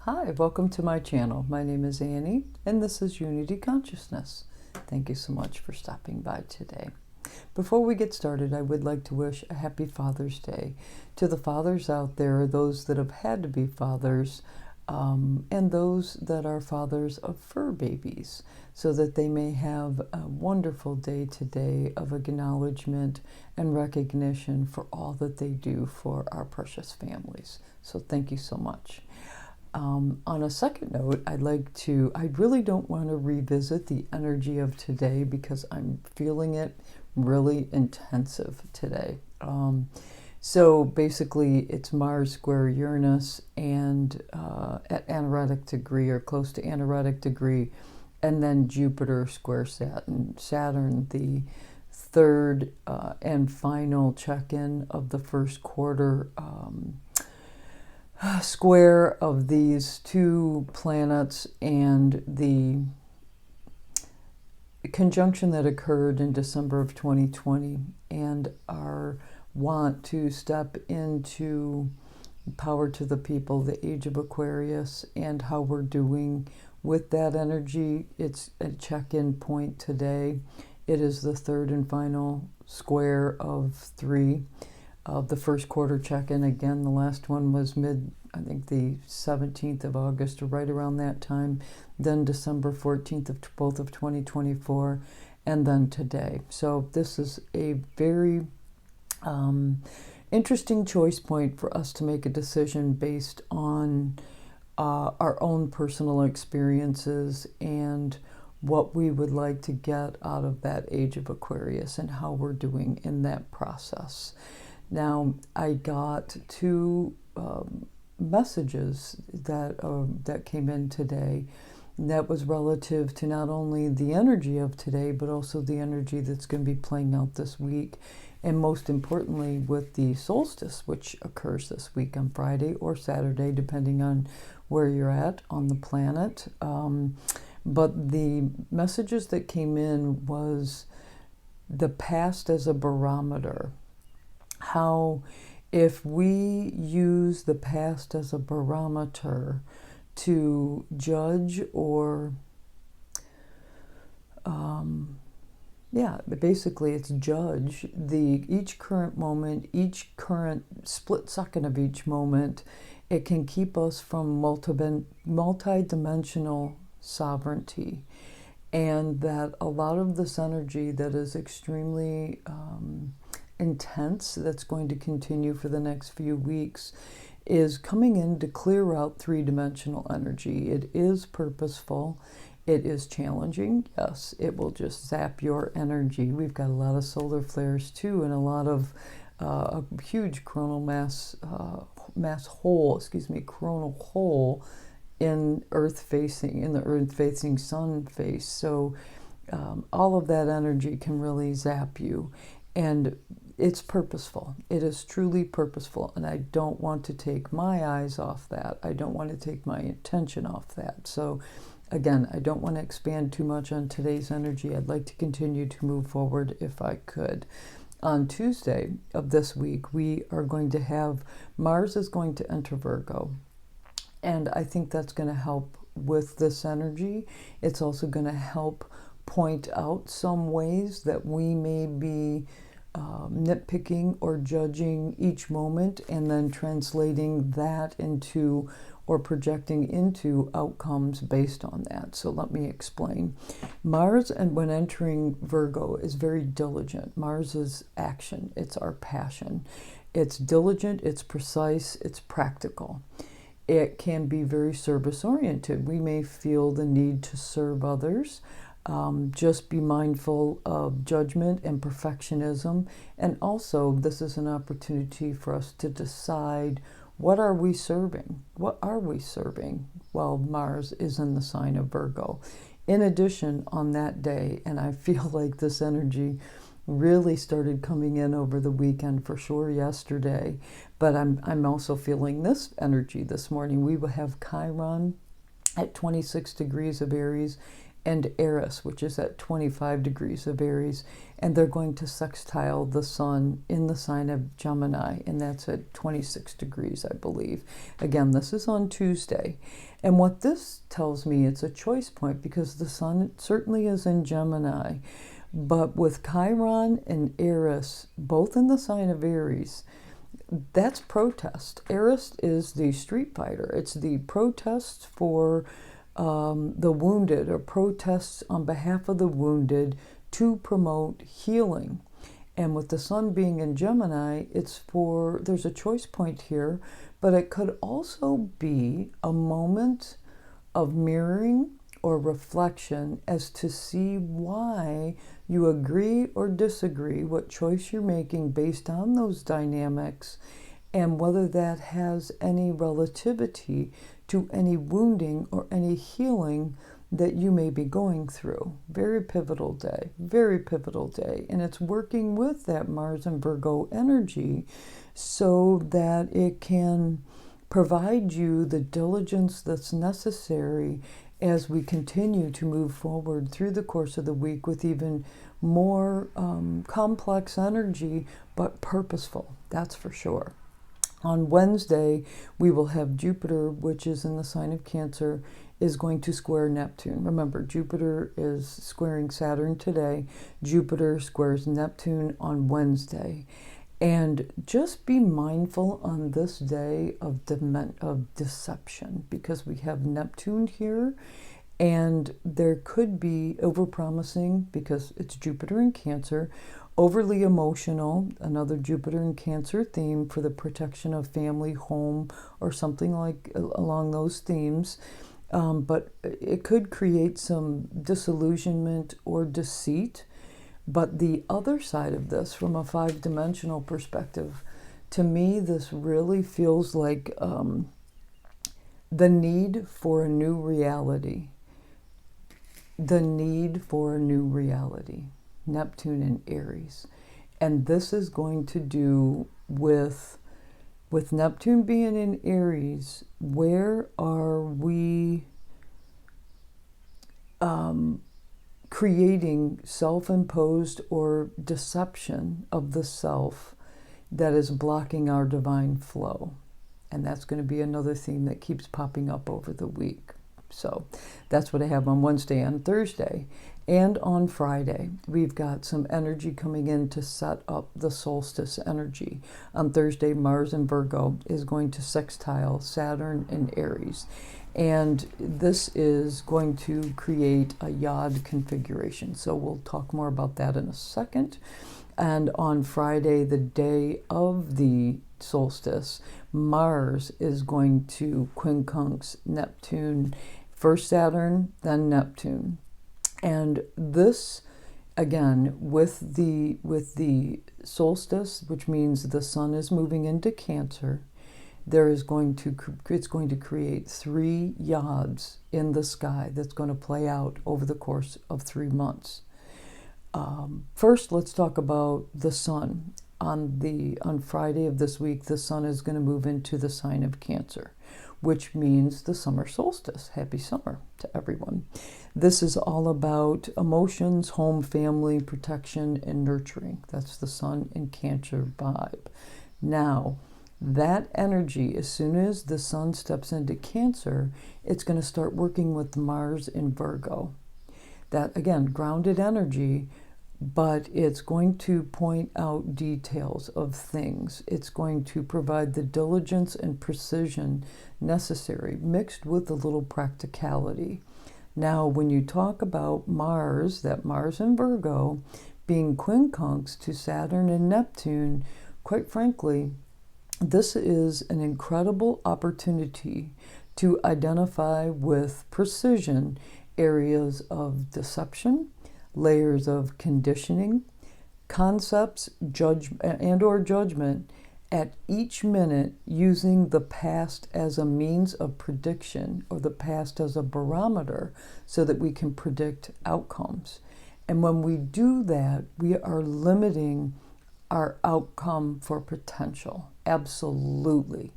Hi, welcome to my channel. My name is Annie, and this is Unity Consciousness. Thank you so much for stopping by today. Before we get started, I would like to wish a happy Father's Day to the fathers out there, those that have had to be fathers, and those that are fathers of fur babies, so that they may have a wonderful day today of acknowledgement and recognition for all that they do for our precious families. So thank you so much. On a second note, I really don't want to revisit the energy of today because I'm feeling it really intensive today. So basically it's Mars square Uranus and at anaretic degree or close to anaretic degree, and then Jupiter square Saturn, the third and final check-in of the first quarter square of these two planets, and the conjunction that occurred in December of 2020, and our want to step into power to the people, the age of Aquarius, and how we're doing with that energy. It's a check-in point today. It is the third and final square of three of the first quarter check-in. Again, the last one was I think the 17th of August or right around that time, then December 14th of both of 2024, and then today. So this is a very interesting choice point for us to make a decision based on our own personal experiences and what we would like to get out of that age of Aquarius and how we're doing in that process. Now, I got two messages that came in today that was relative to not only the energy of today, but also the energy that's going to be playing out this week, and most importantly with the solstice, which occurs this week on Friday or Saturday, depending on where you're at on the planet. But the messages that came in was the past as a barometer. How if we use the past as a barometer to judge or, basically it's judge each current moment, each current split second of each moment, it can keep us from multidimensional sovereignty. And that a lot of this energy that is extremely intense, that's going to continue for the next few weeks, is coming in to clear out three-dimensional energy. It is purposeful. It is challenging. Yes, it will just zap your energy. We've got a lot of solar flares too, and a lot of a huge coronal coronal hole in the earth-facing sun face. So all of that energy can really zap you. And it's purposeful. It is truly purposeful. And I don't want to take my eyes off that. I don't want to take my attention off that. So again, I don't want to expand too much on today's energy. I'd like to continue to move forward if I could. On Tuesday of this week, we are going to have Mars is going to enter Virgo. And I think that's going to help with this energy. It's also going to help point out some ways that we may be nitpicking or judging each moment, and then translating that into or projecting into outcomes based on that. So let me explain. Mars, and when entering Virgo, is very diligent. Mars is action. It's our passion. It's diligent, it's precise, it's practical. It can be very service-oriented. We may feel the need to serve others. Just be mindful of judgment and perfectionism. And also, this is an opportunity for us to decide, what are we serving? What are we serving while Mars is in the sign of Virgo? In addition, on that day, and I feel like this energy really started coming in over the weekend, for sure yesterday, but I'm also feeling this energy this morning. We will have Chiron at 26 degrees of Eris and Eris, which is at 25 degrees of Aries, and they're going to sextile the sun in the sign of Gemini, and that's at 26 degrees, I believe. Again, this is on Tuesday. And what this tells me, it's a choice point because the sun certainly is in Gemini, but with Chiron and Eris, both in the sign of Aries, that's protest. Eris is the street fighter. It's the protest for the wounded, or protests on behalf of the wounded to promote healing. And with the sun being in Gemini, there's a choice point here, but it could also be a moment of mirroring or reflection as to see why you agree or disagree, what choice you're making based on those dynamics, and whether that has any relativity to any wounding or any healing that you may be going through. Very pivotal day, very pivotal day. And it's working with that Mars and Virgo energy so that it can provide you the diligence that's necessary as we continue to move forward through the course of the week with even more complex energy, but purposeful, that's for sure. On Wednesday, we will have Jupiter, which is in the sign of Cancer, is going to square Neptune. Remember, Jupiter is squaring Saturn today. Jupiter squares Neptune on Wednesday. And just be mindful on this day of deception, because we have Neptune here, and there could be overpromising because it's Jupiter in Cancer, overly emotional, another Jupiter in Cancer theme for the protection of family, home, or something like along those themes. But it could create some disillusionment or deceit. But the other side of this, from a five-dimensional perspective, to me, this really feels like the need for a new reality. The need for a new reality. Neptune and Aries. And this is going to do with Neptune being in Aries, where are we creating self-imposed or deception of the self that is blocking our divine flow? And that's going to be another theme that keeps popping up over the week. So that's what I have on Wednesday and Thursday. And on Friday, we've got some energy coming in to set up the solstice energy. On Thursday, Mars in Virgo is going to sextile Saturn in Aries. And this is going to create a yod configuration. So we'll talk more about that in a second. And on Friday, the day of the solstice, Mars is going to quincunx Neptune, first Saturn, then Neptune. And this, again, with the solstice, which means the sun is moving into Cancer, it's going to create 3 yods in the sky that's going to play out over the course of 3 months. First, let's talk about the sun. On Friday of this week, the sun is going to move into the sign of Cancer, which means the summer solstice. Happy summer to everyone. This is all about emotions, home, family, protection, and nurturing. That's the sun in Cancer vibe. Now, that energy, as soon as the sun steps into Cancer, it's going to start working with Mars in Virgo. That, again, grounded energy, but it's going to point out details of things. It's going to provide the diligence and precision necessary, mixed with a little practicality. Now, when you talk about Mars, that Mars in Virgo being quincunx to Saturn and Neptune, quite frankly, this is an incredible opportunity to identify with precision areas of deception, layers of conditioning, concepts, judgment at each minute, using the past as a means of prediction, or the past as a barometer, so that we can predict outcomes. And when we do that, we are limiting our outcome for potential. Absolutely.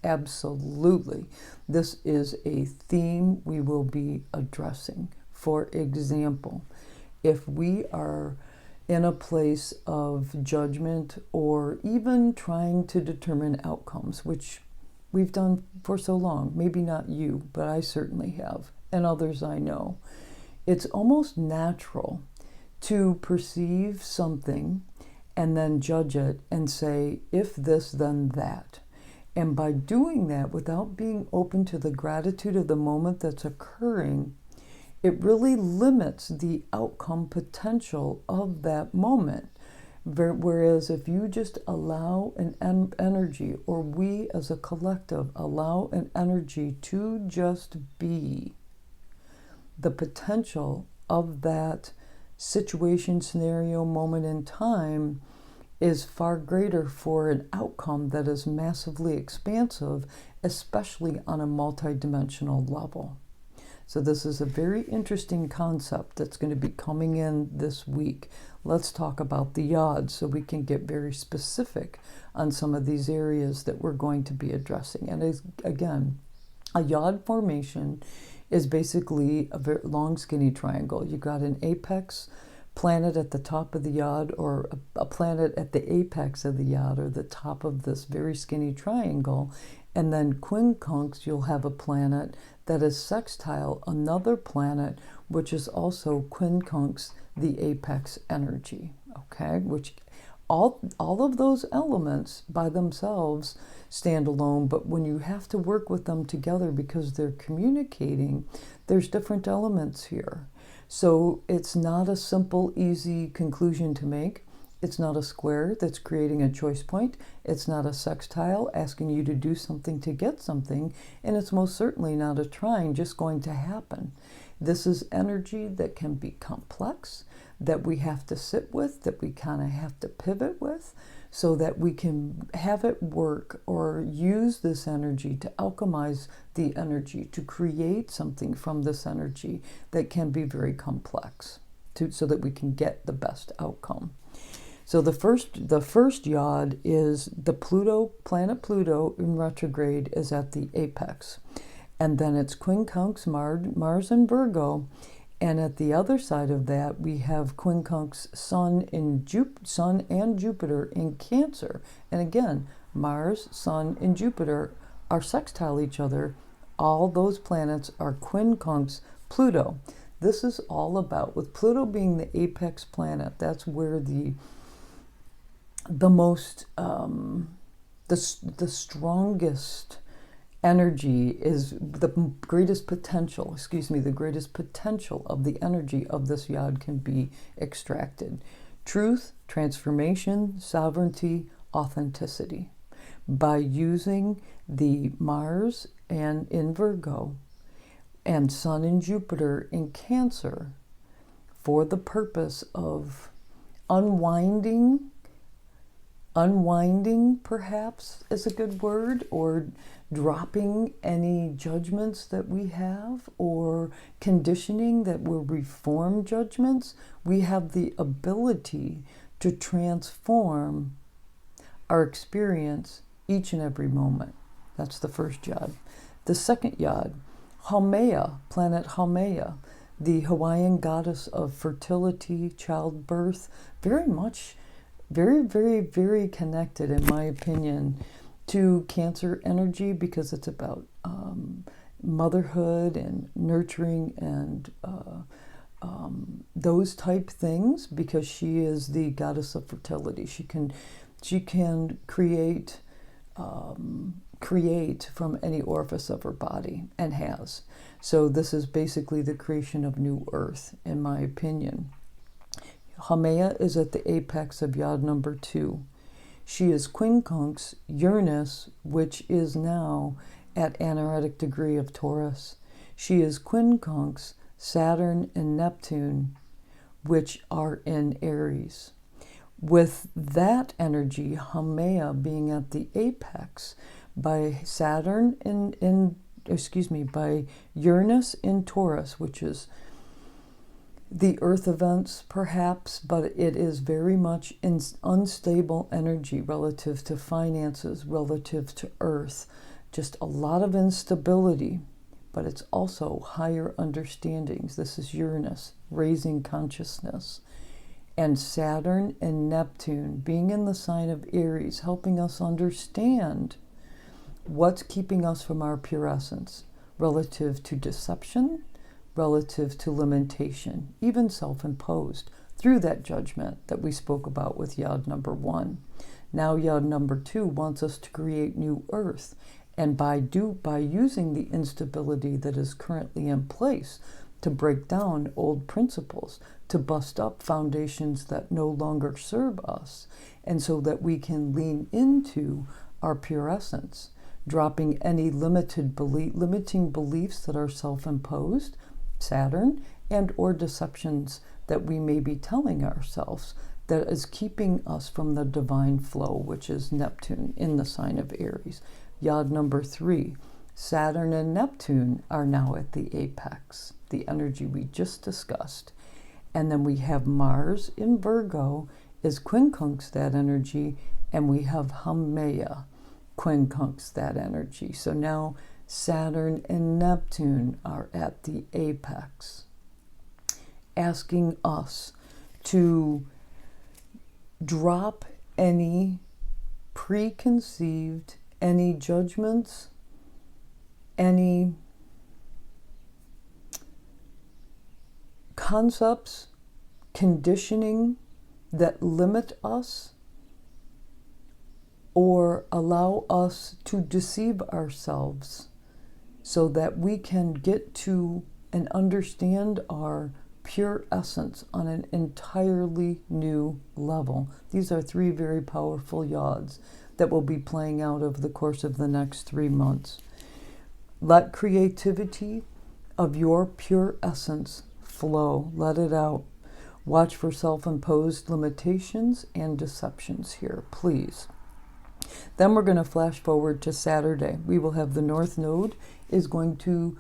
Absolutely. This is a theme we will be addressing For example, if we are in a place of judgment or even trying to determine outcomes, which we've done for so long, maybe not you, but I certainly have, and others I know, it's almost natural to perceive something and then judge it and say, if this, then that. And by doing that, without being open to the gratitude of the moment that's occurring, it really limits the outcome potential of that moment. Whereas if you just allow an energy, or we as a collective allow an energy to just be, the potential of that situation, scenario, moment in time is far greater for an outcome that is massively expansive, especially on a multidimensional level. So this is a very interesting concept that's going to be coming in this week. Let's talk about the yods so we can get very specific on some of these areas that we're going to be addressing. And again, a yod formation is basically a very long, skinny triangle. You've got an apex planet at the top of the yod, or a planet at the apex of the yod, or the top of this very skinny triangle. And then quincunx, you'll have a planet that is sextile another planet, which is also quincunx, the apex energy. Okay, which all of those elements by themselves stand alone, but when you have to work with them together because they're communicating, there's different elements here. So it's not a simple, easy conclusion to make. It's not a square that's creating a choice point. It's not a sextile asking you to do something to get something. And it's most certainly not a trine just going to happen. This is energy that can be complex, that we have to sit with, that we kind of have to pivot with, so that we can have it work or use this energy to alchemize the energy, to create something from this energy that can be very complex, so that we can get the best outcome. So the first yod is the planet Pluto in retrograde is at the apex. And then it's quincunx, Mars in Virgo. And at the other side of that, we have quincunx, Sun and Jupiter in Cancer. And again, Mars, Sun, and Jupiter are sextile each other. All those planets are quincunx Pluto. This is all about, with Pluto being the apex planet, that's where the most, the strongest energy is, the greatest potential of the energy of this yod can be extracted. Truth, transformation, sovereignty, authenticity. By using the Mars and in Virgo and Sun and Jupiter in Cancer for the purpose of unwinding perhaps is a good word, or dropping any judgments that we have, or conditioning that will reform judgments. We have the ability to transform our experience each and every moment. That's the first yod. The second yod, Haumea, planet Haumea, the Hawaiian goddess of fertility, childbirth, very, very connected, in my opinion, to Cancer energy, because it's about motherhood and nurturing and those type things, because she is the goddess of fertility. She can create from any orifice of her body, and has. So this is basically the creation of new earth, in my opinion. Haumea is at the apex of yod number 2. She is quincunx Uranus, which is now at anaretic degree of Taurus. She is quincunx Saturn and Neptune, which are in Eris. With that energy, Haumea being at the apex, by Saturn by Uranus in Taurus, which is the earth events perhaps, but it is very much unstable energy relative to finances, relative to earth, just a lot of instability. but it's also higher understandings. This is Uranus, raising consciousness. And Saturn and Neptune being in the sign of Eris, helping us understand what's keeping us from our pure essence, relative to deception, relative to limitation, even self-imposed, through that judgment that we spoke about with Yod number 1. Now Yod number 2 wants us to create new earth, and by using the instability that is currently in place to break down old principles, to bust up foundations that no longer serve us, and so that we can lean into our pure essence, dropping any limiting beliefs that are self-imposed, Saturn, and or deceptions that we may be telling ourselves that is keeping us from the divine flow, which is Neptune in the sign of Eris. Yod number 3, Saturn and Neptune are now at the apex, the energy we just discussed. And then we have Mars in Virgo is quincunx that energy, and we have Haumea, quincunx that energy. So now Saturn and Neptune are at the apex, asking us to drop any preconceived, any judgments, any concepts, conditioning that limit us or allow us to deceive ourselves, so that we can get to and understand our pure essence on an entirely new level. These are 3 very powerful yods that will be playing out over the course of the next 3 months. Let creativity of your pure essence flow. Let it out. Watch for self-imposed limitations and deceptions here, please. Then we're going to flash forward to Saturday. We will have the North Node is going to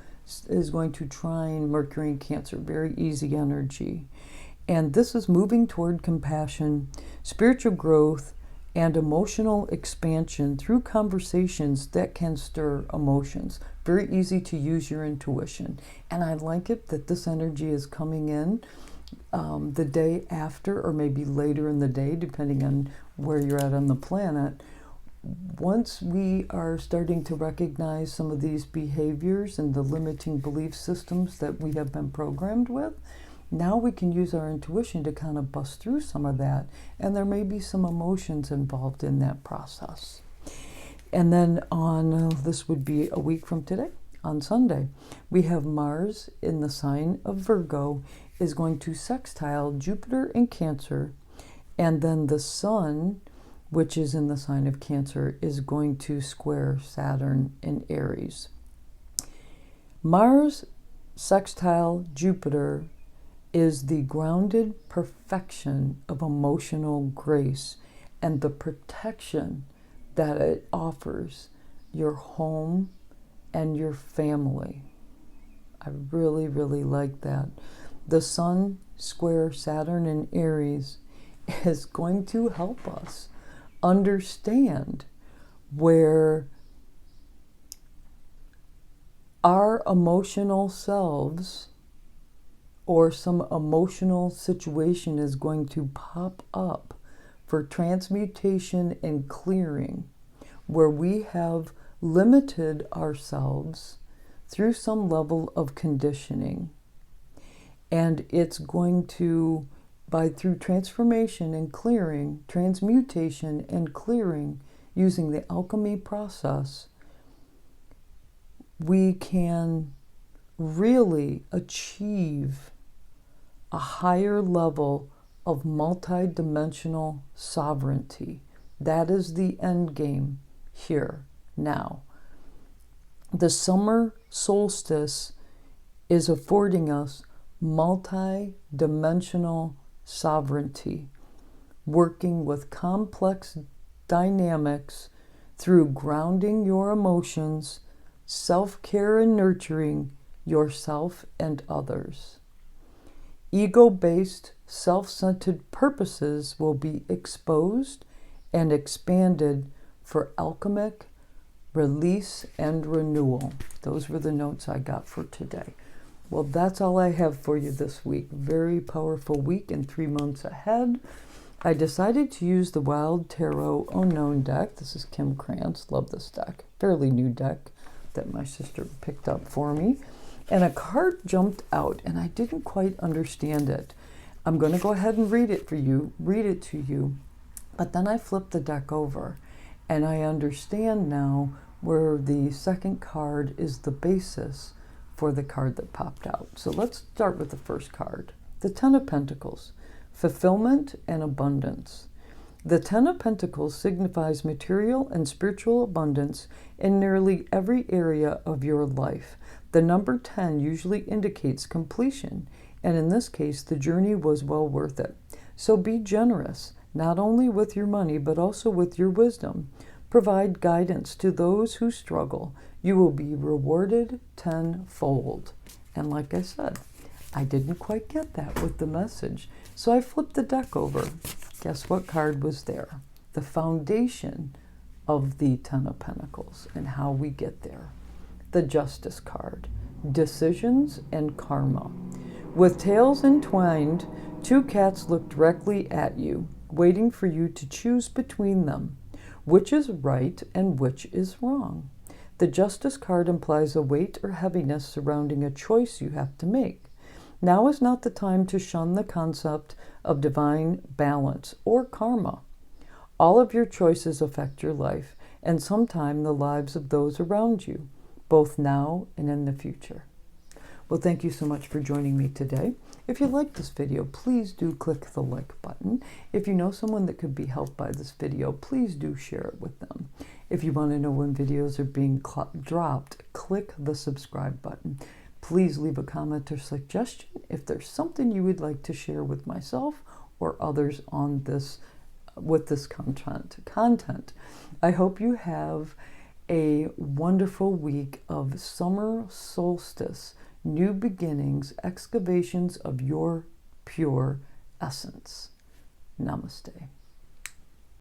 trine Mercury in Cancer. Very easy energy. And this is moving toward compassion, spiritual growth, and emotional expansion through conversations that can stir emotions. Very easy to use your intuition. And I like it that this energy is coming in the day after, or maybe later in the day, depending on where you're at on the planet. Once we are starting to recognize some of these behaviors and the limiting belief systems that we have been programmed with, now we can use our intuition to kind of bust through some of that, and there may be some emotions involved in that process. And then on, this would be a week from today, on Sunday, we have Mars in the sign of Virgo is going to sextile Jupiter in Cancer, and then the Sun, which is in the sign of Cancer, is going to square Saturn in Eris. Mars sextile Jupiter is the grounded perfection of emotional grace and the protection that it offers your home and your family. I really, really like that. The Sun square Saturn in Eris is going to help us understand where our emotional selves or some emotional situation is going to pop up for transmutation and clearing, where we have limited ourselves through some level of conditioning. And it's going to, through transformation and clearing, transmutation and clearing, using the alchemy process, we can really achieve a higher level of multidimensional sovereignty. That is the end game here now. The summer solstice is affording us multi-dimensional sovereignty, working with complex dynamics through grounding your emotions, self-care and nurturing yourself and others. Ego-based, self-centered purposes will be exposed and expanded for alchemic, release, and renewal. Those were the notes I got for today. Well, that's all I have for you this week. Very powerful week and 3 months ahead. I decided to use the Wild Tarot Unknown deck. This is Kim Krans. Love this deck. Fairly new deck that my sister picked up for me. And a card jumped out, and I didn't quite understand it. I'm going to go ahead and read it to you. But then I flipped the deck over, and I understand now where the second card is the basis for the card that popped out. So let's start with the first card, the Ten of Pentacles, fulfillment and abundance. The Ten of Pentacles signifies material and spiritual abundance in nearly every area of your life. The number 10 usually indicates completion, and in this case, the journey was well worth it. So be generous, not only with your money, but also with your wisdom. Provide guidance to those who struggle. You will be rewarded tenfold. And like I said, I didn't quite get that with the message. So I flipped the deck over. Guess what card was there? The foundation of the Ten of Pentacles and how we get there. The Justice card, decisions and karma. With tails entwined, 2 cats look directly at you, waiting for you to choose between them. Which is right and which is wrong? The Justice card implies a weight or heaviness surrounding a choice you have to make. Now is not the time to shun the concept of divine balance or karma. All of your choices affect your life and sometime the lives of those around you, both now and in the future. Well, thank you so much for joining me today. If you liked this video, please do click the like button. If you know someone that could be helped by this video, please do share it with them. If you want to know when videos are being dropped, click the subscribe button. Please leave a comment or suggestion if there's something you would like to share with myself or others on this with this content. I hope you have a wonderful week of summer solstice, new beginnings, excavations of your pure essence. Namaste.